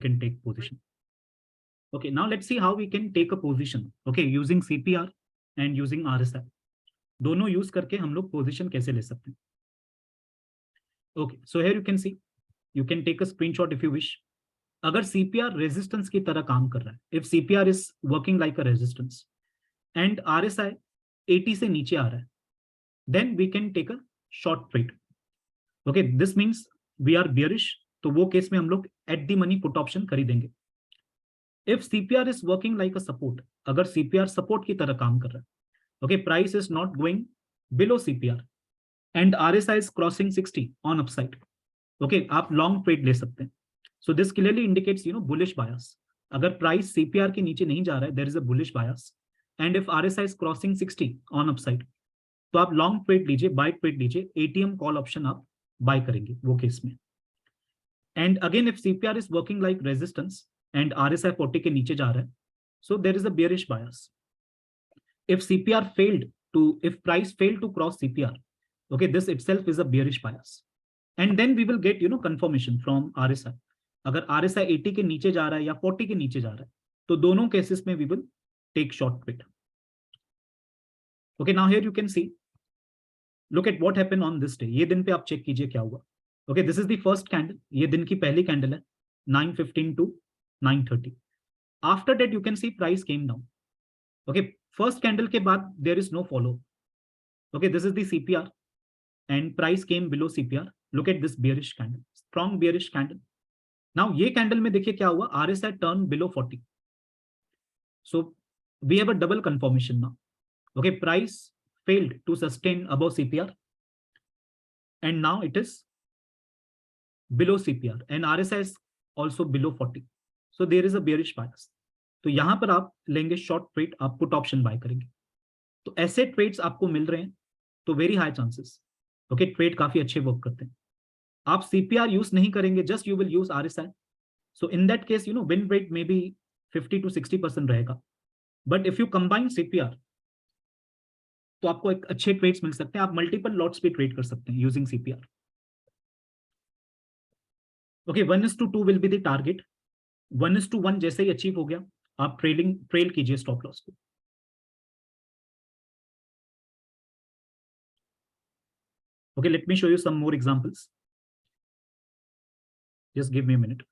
can take position. Okay, now let's see how we can take a position. Okay, using CPR and using RSI. दोनों use करके हम लोग position कैसे ले सकते हैं. Okay, so here you can see, you can take a screenshot if you wish. अगर CPR resistance की तरह काम कर रहा है, if CPR is working like a resistance and RSI 80 से नीचे आ रहा है, then we can take a short trade. Okay, this means we are bearish, तो वो केस में हम लोग at the money put option खरीदेंगे. If CPR is working like a support, अगर CPR support की तरह काम कर रहा है, okay, price is not going below CPR and RSI is crossing 60 on upside, okay, आप long trade ले सकते हैं. So this clearly indicates, bullish bias. अगर price CPR के नीचे नहीं जा रहा है, there is a bullish bias. And if RSI is crossing 60 on upside, तो आप long trade लीजिए, buy trade लीजिए, ATM call option आप buy करेंगे वो केस में. And again, if CPR is working like resistance and RSI 40 के नीचे जा रहा है, so there is a bearish bias. If price failed to cross CPR, okay, this itself is a bearish bias. And then we will get, confirmation from RSI. अगर RSI 80 के नीचे जा रहा है या 40 के नीचे जा रहा है, तो दोनों केसेस में we will take short trade. Okay, now here you can see, look at what happened on this day. ये दिन पे आप चेक कीजिए क्या हुआ. Okay, this is the first candle. ये दिन की पहली कैंडल है, 9:15 to 9:30. After that, you can see price came down. Okay, first candle के बाद there is no follow. Okay, this is the CPR and price came below CPR. Look at this bearish candle, strong bearish candle. Now ये candle में देखिए क्या हुआ, RSI turn below 40. So we have a double confirmation now. Okay, price failed to sustain above CPR and now it is below CPR and RSI is also below 40. So there is a bearish bias. तो यहां पर आप लेंगे short trade, आप put option buy करेंगे. तो ऐसे trades आपको मिल रहे हैं तो very high chances, okay, trade काफी अच्छे वर्क करते हैं. आप CPR यूज नहीं करेंगे, just you will use RSI. So in that case, win rate may be 50 to 60% रहेगा. But if you combine CPR तो आपको एक अच्छे ट्रेड्स मिल सकते हैं. आप मल्टीपल लॉट्स पे ट्रेड कर सकते हैं using CPR. Okay, 1:2 will be the target. 1:1 जैसे ही अचीव हो गया, आप ट्रेल कीजिए स्टॉप लॉस को. Okay, let me show you some more examples. Just give me a minute.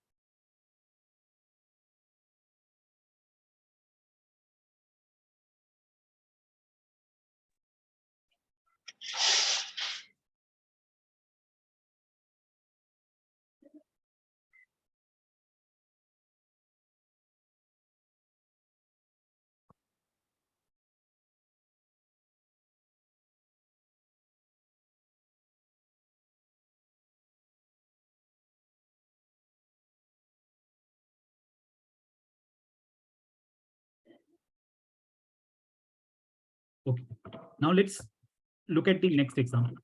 Okay, now let's look at the next example.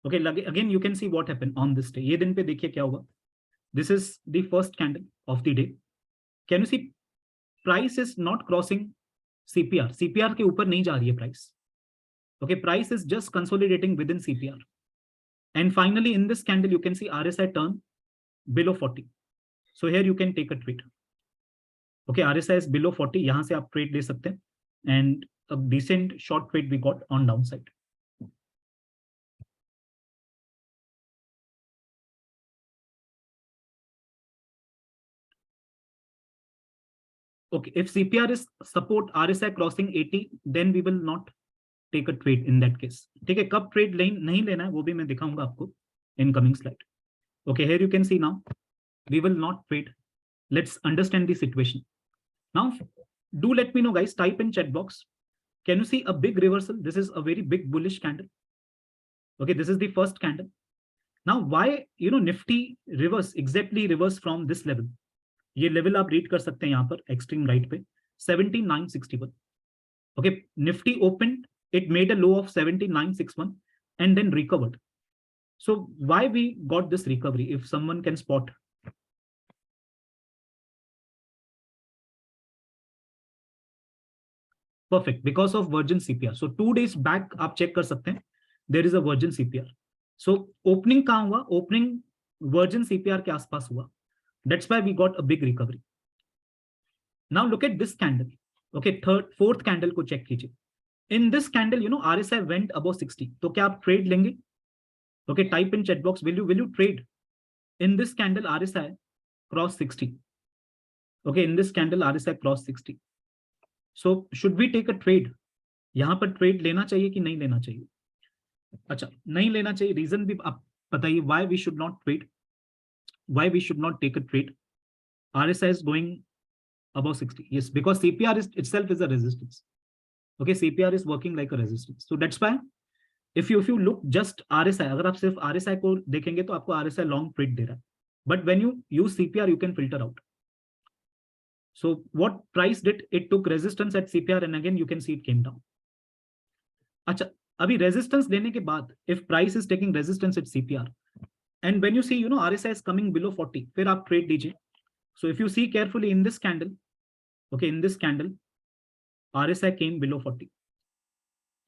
Okay, again you can see what happened on this day. ये दिन पे देखिए क्या हुआ. This is the first candle of the day. Can you see price is not crossing CPR. CPR के ऊपर नहीं जा रही है price. Okay, price is just consolidating within CPR. And finally in this candle you can see RSI turn below 40. So here you can take a trade. Okay, RSI is below 40. यहाँ से आप trade ले सकते हैं. And a decent short trade we got on downside. Okay, if CPR is support RSI crossing 80, then we will not take a trade in that case. ठीक है, कब trade नहीं लेना है वो भी मैं दिखाऊंगा आपको in coming slide. Okay, here you can see now we will not trade. Let's understand the situation. Now, do let me know, guys. Type in chat box. Can you see a big reversal? This is a very big bullish candle. Okay, this is the first candle. Now, why Nifty exactly reverse from this level? ये level आप read कर सकते हैं यहाँ पर extreme right पे 7961. Okay, Nifty opened, it made a low of 7961 and then recovered. So why we got this recovery? If someone can spot. Perfect, because of virgin CPR. So 2 days back आप check कर सकते हैं, there is a virgin CPR. So opening कहाँ हुआ? Opening virgin CPR के आसपास हुआ. That's why we got a big recovery. Now look at this candle. Okay, fourth candle को check कीजिए. In this candle, you know, RSI went above 60. तो क्या आप trade लेंगे? Okay, type in chat box. Will you trade? In this candle, RSI cross 60. Okay, in this candle, RSI cross 60. So should we take a trade? यहाँ पर trade लेना चाहिए कि नहीं लेना चाहिए? अच्छा, नहीं लेना चाहिए. Reason भी आप बताइए why we should not trade. Why we should not take a trade? RSI is going above 60. Yes, because CPR itself is a resistance. Okay, CPR is working like a resistance. So that's why if you look just RSI, अगर आप सिर्फ RSI को देखेंगे तो आपको RSI long trade दे रहा है. But when you use CPR, you can filter out. So what price did it took resistance at CPR and again you can see it came down. अच्छा, अभी resistance देने के बाद if price is taking resistance at CPR and when you see you know RSI is coming below 40, फिर आप trade दीजिए. So if you see carefully in this candle, okay, in this candle, RSI came below 40.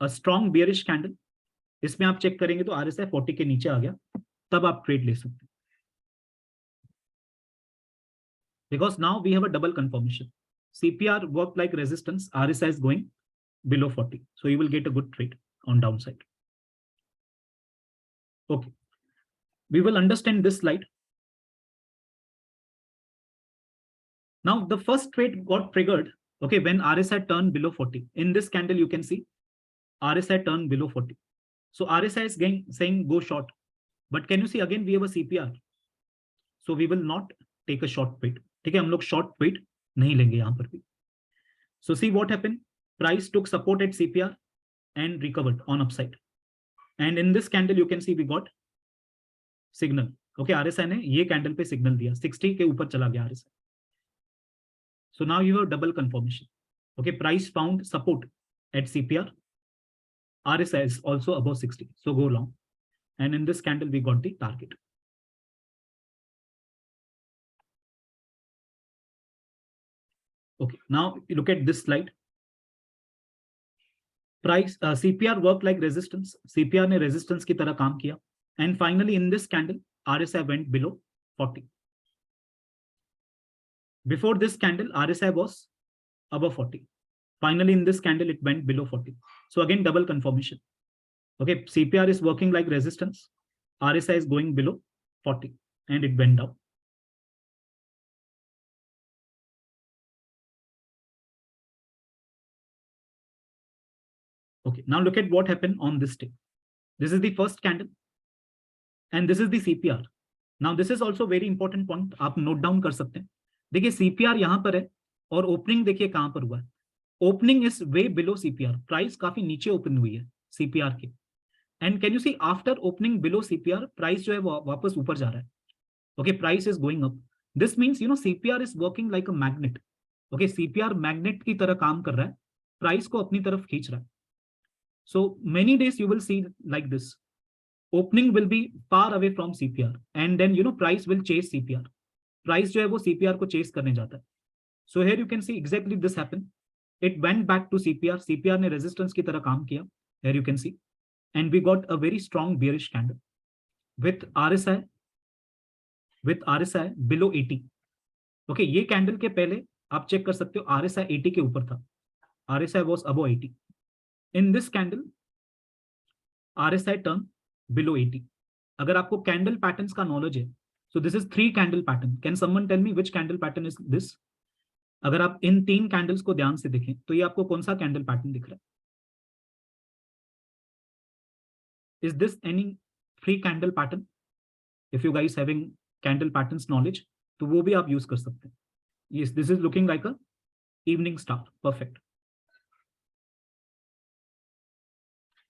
A strong bearish candle. इसमें आप check करेंगे तो RSI 40 के नीचे आ गया, तब आप ट्रेड ले सकते हैं. Because now we have a double confirmation. CPR worked like resistance, RSI is going below 40. So you will get a good trade on downside. Okay. We will understand this slide. Now the first trade got triggered, okay, when RSI turned below 40. In this candle, you can see RSI turned below 40. So RSI is saying go short. But can you see again we have a CPR. So we will not take a short trade. ठीक है, हम लोग short trade नहीं लेंगे यहाँ पर भी. So see what happened. Price took support at CPR and recovered on upside. And in this candle you can see we got signal. Okay, RSI ने ये candle पे signal दिया. 60 के ऊपर चला गया RSI. So now you have double confirmation. Okay, price found support at CPR. RSI is also above 60. So go long. And in this candle we got the target. Okay, now look at this slide. Price CPR worked like resistance. CPR ने resistance की तरह काम किया. And finally in this candle, RSI went below 40. Before this candle, RSI was above 40. Finally in this candle, it went below 40. So again, double confirmation. Okay, CPR is working like resistance. RSI is going below 40 and it went down. Okay, now look at what happened on this day. This is the first candle and this is the CPR. Now this is also very important point. आप note down कर सकते हैं. देखिए CPR यहाँ पर है और opening देखिए कहाँ पर हुआ है. Opening is way below CPR. Price काफी नीचे ओपन हुई है CPR के. And can you see after opening below CPR price जो है वो वापस ऊपर जा रहा है. Okay, price is going up. This means you know CPR is working like a magnet. Okay, CPR magnet की तरह काम कर रहा है, प्राइस को अपनी तरफ खींच रहा है. So many days you will see like this. Opening will be far away from CPR and then you know price will chase CPR. Price जो है वो CPR को चेस करने जाता है. So here you can see exactly this happen. It went back to CPR. CPR ने resistance की तरह काम किया. Here you can see, and we got a very strong bearish candle with RSI below 80. Okay, ये candle के पहले आप check कर सकते हो RSI 80 के ऊपर था. RSI was above 80. In this candle, RSI turned below 80. अगर आपको candle patterns का knowledge है, so this is 3 candle pattern. Can someone tell me which candle pattern is this? अगर आप इन 3 कैंडल्स को ध्यान से देखें तो ये आपको कौन सा कैंडल पैटर्न दिख रहा है? Is this any 3 candle pattern? If you guys having candle patterns knowledge तो वो भी आप यूज कर सकते हैं. Yes, this is looking like a evening star. Perfect.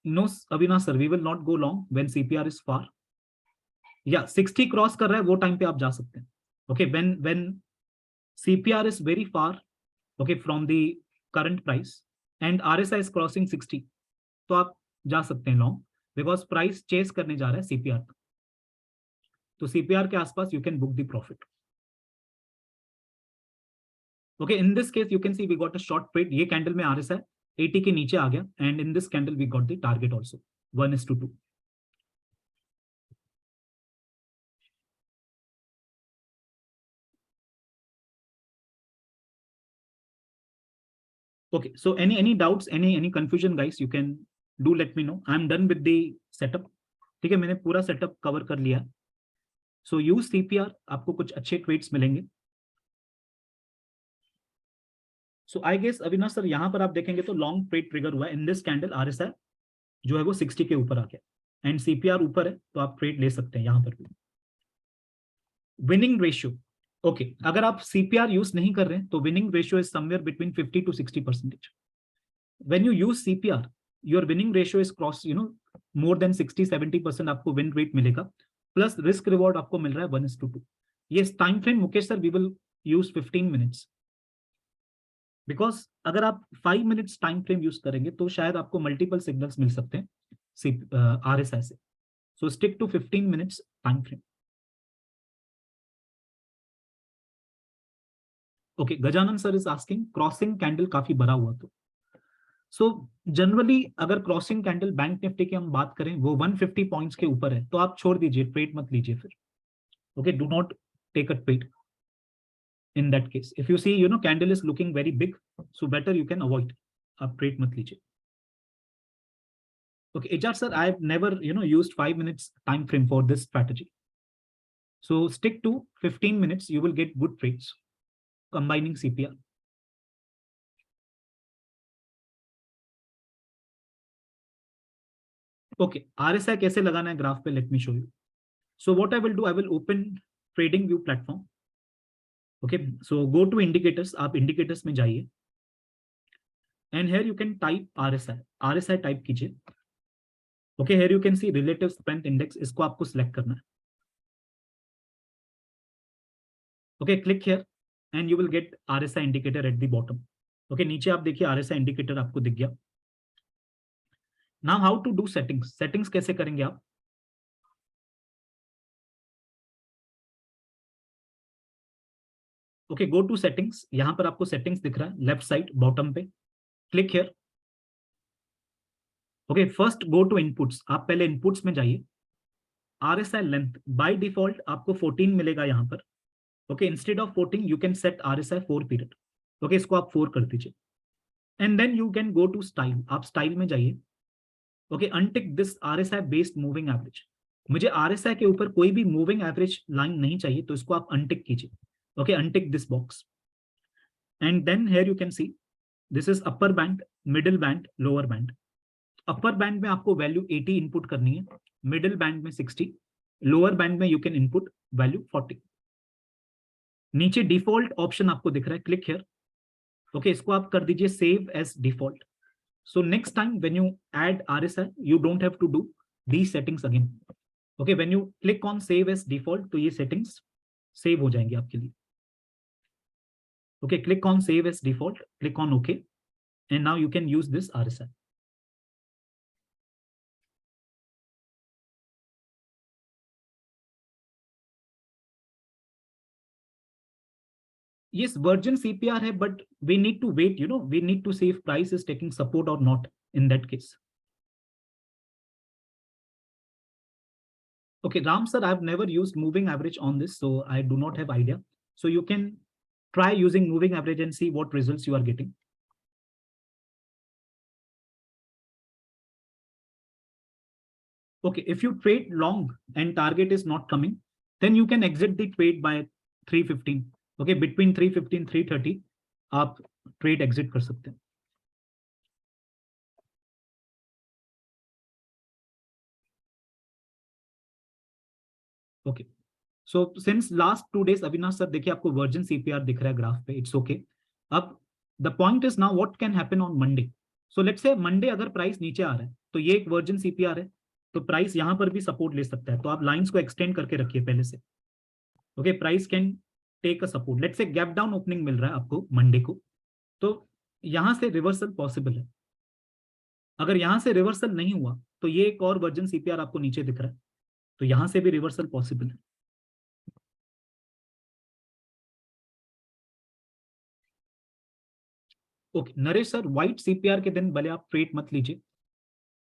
No Avinash sir, we will not go long when CPR is far. या 60 cross कर रहा है वो टाइम पे आप जा सकते हैं. Okay, when CPR is very far, okay, from the current price and RSI is crossing 60, तो आप जा सकते हैं long because price chase करने जा रहा है CPR. तो CPR के आसपास you can book the profit. Okay, in this case you can see we got a short trade. ये candle में RSI 80 के नीचे आ गया and in this candle we got the target also 1:2. Okay, so any doubts, any confusion, guys, you can do let me know. I'm done with the setup. ठीक है, मैंने पूरा setup cover कर लिया. So use CPR, आपको कुछ अच्छे trades मिलेंगे. So I guess Avinash sir यहाँ पर आप देखेंगे तो लॉन्ग ट्रेड ट्रिगर हुआ है इन दिस कैंडल. RSI जो है वो 60 के ऊपर आ गया एंड CPR ऊपर है, तो आप ट्रेड ले सकते हैं यहाँ पर भी. विनिंग रेशियो, ओके, अगर आप CPR यूज नहीं कर रहे हैं तो winning ratio is somewhere between 50 to 60%. When you use CPR, your winning ratio is cross, more than 60-70% आपको विन रेट मिलेगा, प्लस रिस्क रिवॉर्ड आपको मिल रहा है 1:2. ये time frame Mukesh sir we will use 15 minutes, because अगर आप 5 मिनट्स टाइम फ्रेम यूज करेंगे तो शायद आपको मल्टीपल सिग्नल्स मिल सकते हैं RSI से. So stick to 15 minutes time frame. Okay, Gajanan sir is asking crossing candle काफी बड़ा हुआ तो. सो जनरली अगर क्रॉसिंग कैंडल बैंक निफ्टी की हम बात करें वो 150 पॉइंट्स के ऊपर है तो आप छोड़ दीजिए, ट्रेड मत लीजिए फिर. Okay, do not take a trade in that case. If you see, candle is looking very big, so better you can avoid. आप ट्रेड मत लीजिए. Okay, HR sir, I've never used 5 minutes time frame for this strategy. So stick to 15 minutes, you will get good trades combining CPR. Okay, RSI कैसे लगाना है graph पे, let me show you. So what I will do, I will open trading view platform. Okay, so go to indicators, आप indicators में जाइए and here you can type RSI type कीजिए. Okay, here you can see relative strength index, इसको आपको select करना है. Okay, click here and you will get RSI indicator at the bottom. Okay, नीचे आप देखिए RSI indicator आपको दिख गया. Now how to do settings? Settings कैसे करेंगे आप? Okay, go to settings. यहाँ पर आपको settings दिख रहा है लेफ्ट साइड बॉटम पे. Click here. Okay, first go to inputs. आप पहले inputs में जाइए. RSI length by default आपको 14 मिलेगा यहाँ पर. Okay, instead of 14 you can set RSI 4 period. Okay, इसको आप 4 कर दीजिए. And then you can go to style. आप style में जाइए. Okay, untick this RSI based moving average. मुझे RSI के ऊपर कोई भी मूविंग एवरेज लाइन नहीं चाहिए, तो इसको आप अनटिक कीजिए. Okay, untick this box and then here you can see this is upper band, middle band, lower band. Upper band में आपको वैल्यू 80 इनपुट करनी है, मिडिल बैंड में 60, लोअर बैंड में यू कैन इनपुट वैल्यू 40. नीचे default option आपको दिख रहा है, क्लिक हियर. ओके, इसको आप कर दीजिए save as default. So next time when you add RSI, you don't have to do these settings again. Okay, when you click on save as default, तो ये settings save हो जाएंगे आपके लिए. Okay, click on save as default, click on OK, and now you can use this RSI. Yes, virgin CPR है, but we need to wait, we need to see if price is taking support or not in that case. Okay, Ram sir, I've never used moving average on this, so I do not have idea. So you can try using moving average and see what results you are getting. Okay, if you trade long and target is not coming, then you can exit the trade by 315. Okay, between 315 330 आप trade exit कर सकते हैं. Okay, so since last 2 days Avinash sir देखिए आपको virgin CPR दिख रहा है graph पे, इट्स ओके. अब the point is now what can happen on Monday. So let's say Monday अगर प्राइस नीचे आ रहा है तो ये एक वर्जिन CPR है, तो प्राइस यहां पर भी सपोर्ट ले सकता है, तो आप लाइंस को एक्सटेंड करके रखिए पहले से. Okay, price can take a support. Let's say gap down opening मिल रहा है आपको मंडे को, तो यहां से रिवर्सल पॉसिबल है. अगर यहां से रिवर्सल नहीं हुआ तो ये एक और वर्जन CPR आपको नीचे दिख रहा है, तो यहां से भी रिवर्सल पॉसिबल है. Okay, Naresh sir wide CPR के दिन भले आप ट्रेड मत लीजिए.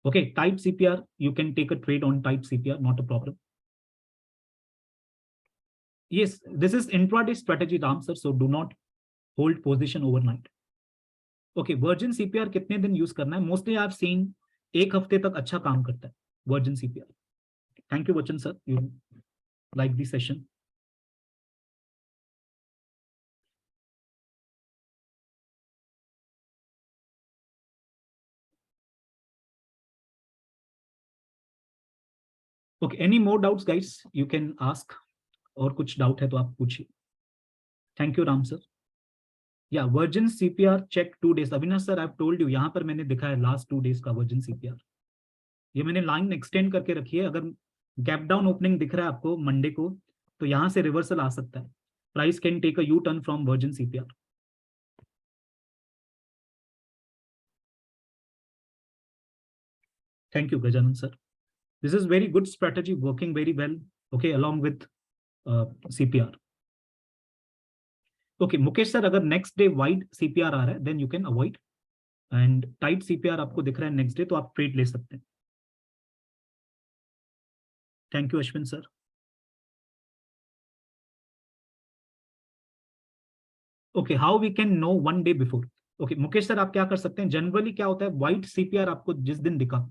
Okay, tight CPR you can take a trade on tight CPR, not a problem. Yes, this is intraday strategy, Ram sir, so do not hold position overnight. Okay, virgin CPR कितने दिन use करना है? Mostly I have seen 1 हफ्ते तक अच्छा काम करता है virgin CPR. Thank you Bachchan sir, you like this session. Okay, any more doubts guys you can ask, और कुछ डाउट है तो आप पूछिए। Thank you Ram sir. या virgin CPR check 2 days, Avinash sir I told you, यहाँ पर मैंने दिखा है लास्ट 2 days का वर्जिन सीपीआर। ये मैंने लाइन एक्सटेंड करके रखी है, अगर गैप डाउन ओपनिंग दिख रहा है आपको मंडे को, तो यहाँ से रिवर्सल आ सकता है। Price can take a U turn from virgin CPR. Thank you Gajanan sir, this is very good strategy, working very well, okay, along with CPR. Okay Mukesh sir, अगर नेक्स्ट डे वाइड सीपीआर आ रहा है then you can avoid, and tight CPR आपको दिख रहा है next day तो आप ट्रेड ले सकते हैं। Thank you Ashwin sir. Okay, how we can know 1 day before? Okay Mukesh sir, आप क्या कर सकते हैं, जनरली क्या होता है, व्हाइट सीपीआर आपको जिस दिन दिखा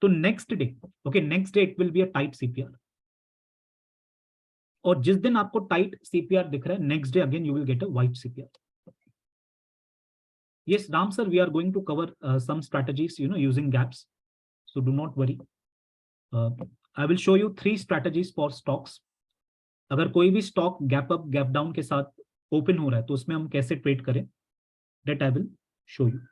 तो next day, okay next day it will be a tight CPR, और जिस दिन आपको टाइट सीपीआर दिख रहा है next day again you will get a white CPR. Yes, Ram sir, we are going to cover some strategies, using gaps. So do not worry. Uh, I will show you 3 strategies for stocks. अगर कोई भी stock gap up gap down के साथ open हो रहा है तो उसमें हम कैसे ट्रेड करें, that I will show you.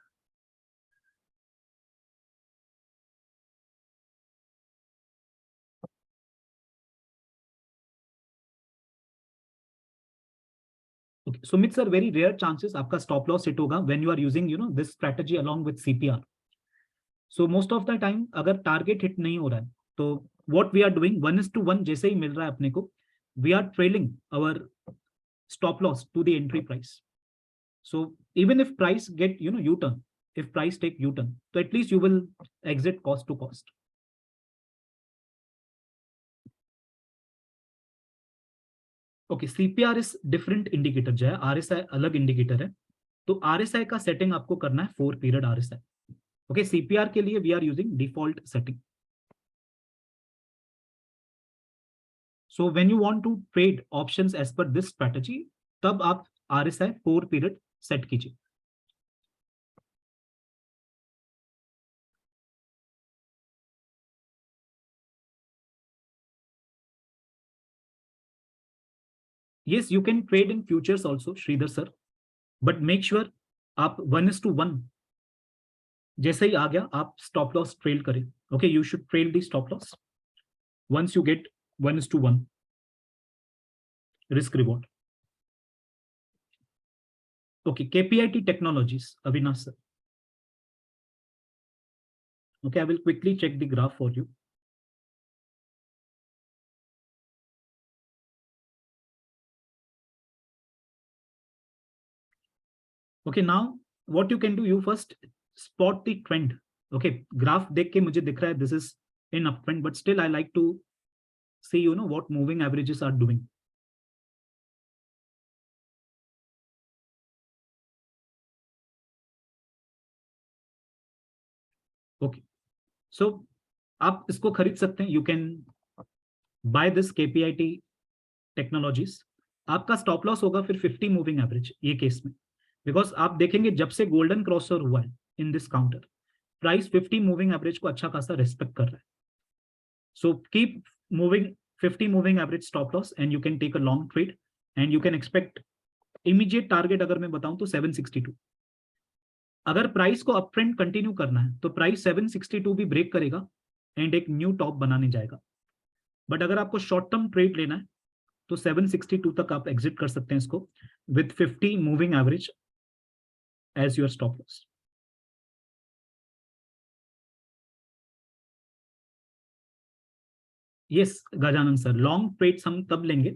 Okay, Sumit sir, very rare chances आपका stop loss hit होगा when you are using, this strategy along with CPR. So most of the time अगर target hit नहीं हो रहा है तो what we are doing 1:1 जैसे ही मिल रहा है अपने को, we are trailing our stop loss to the entry price. So even if price get, U-turn, if price take U-turn, so at least you will exit cost to cost. Okay, CPR is different indicator जो है, RSI अलग indicator है। तो RSI का setting आपको करना है 4 period RSI. Okay, CPR के लिए we are using default setting. So when you want to trade options as per this strategy, तब आप आरएसआई 4 पीरियड सेट कीजिए। yes, you can trade in futures also, Shridhar sir, but make sure आप 1:1 जैसे ही आ गया आप स्टॉप लॉस ट्रेल करें। Okay, you should trail the stop loss once you get 1:1 risk reward. Okay, KPIT Technologies, Avinash sir. Okay, I will quickly check the graph for you. Okay, now what you can do, you first spot the trend. Okay, graph देख के मुझे दिख रहा है this is in uptrend, but still I like to see, what moving averages are doing. Okay, so आप इसको खरीद सकते हैं, you can buy this KPIT Technologies. आपका स्टॉप लॉस होगा फिर 50 मूविंग एवरेज ये केस में, बिकॉज आप देखेंगे जब से गोल्डन क्रॉसर हुआ है in this counter, price 50 moving average को अच्छा खासा रेस्पेक्ट कर रहा है। So keep moving 50 moving average stop loss and you can take a long trade, and you can expect immediate target अगर मैं बताऊं तो 762। अगर प्राइस को अप ट्रेंड कंटिन्यू करना है तो प्राइस 762 भी ब्रेक करेगा एंड एक न्यू टॉप बनाने जाएगा। बट अगर आपको शॉर्ट टर्म ट्रेड लेना है तो 762 तक आप एग्जिट कर सकते हैं इसको with 50 moving average as your stop loss. Yes Gajanan sir, long trades हम तब लेंगे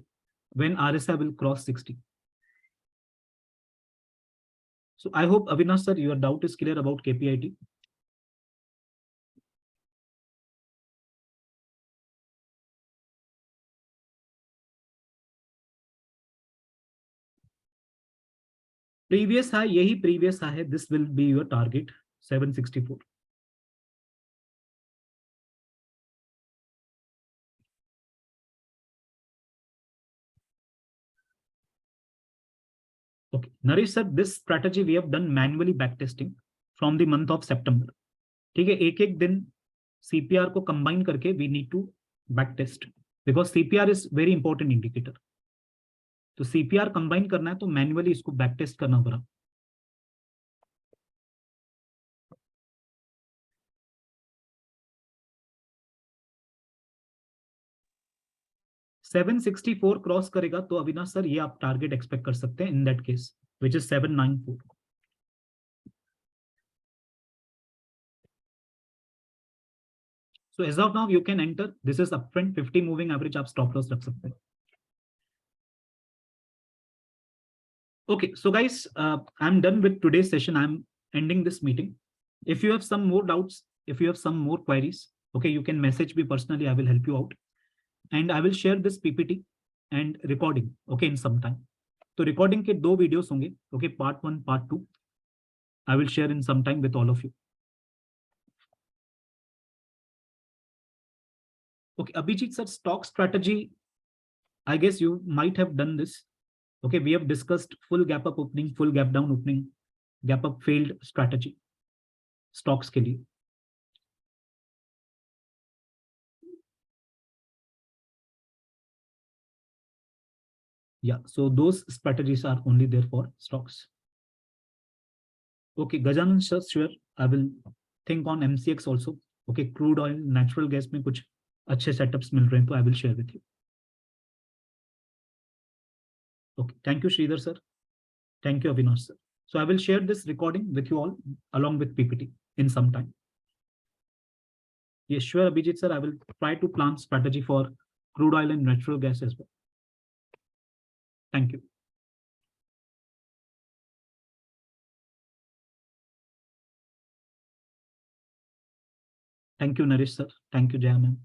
when RSI will cross 60। So I hope Avinash sir, your doubt is clear about KPIT. Previous high, यही प्रीवियस हाई है, this will be your target 764. Okay, Naresh sir, this strategy we have done manually back testing from the month of September. ठीक है, एक एक दिन CPR को combine करके we need to back test because CPR is very important indicator. तो CPR combine करना है तो मैन्युअली इसको बैक टेस्ट करना पड़ा. सेवन 764 क्रॉस करेगा तो अविनाश सर ये आप टारगेट एक्सपेक्ट कर सकते हैं in that case which is 794. So as of now you can enter. This is uptrend 50 moving average, आप stop loss रख सकते हैं. Okay, so guys, I'm done with today's session. I'm ending this meeting. If you have some more doubts, if you have some more queries, okay, you can message me personally. I will help you out, and I will share this PPT and recording, okay, in some time. तो recording के 2 videos होंगे, okay, part 1, part 2. I will share in some time with all of you. Okay, Abhijit sir, stock strategy, I guess you might have done this. Okay, we have discussed full gap up opening, full gap down opening, gap up failed strategy stocks के लिए. Yeah, so those strategies are only there for stocks. Okay, Gajanan sir, sure, I will think on MCX also. Okay, crude oil, natural gas में कुछ अच्छे setups मिल रहे हैं तो I will share with you. Okay, thank you Sridhar sir. Thank you Avinash sir. So I will share this recording with you all along with PPT in some time. Yes, sure Abhijit sir, I will try to plan strategy for crude oil and natural gas as well. Thank you. Thank you Naresh sir. Thank you Jaya ma'am.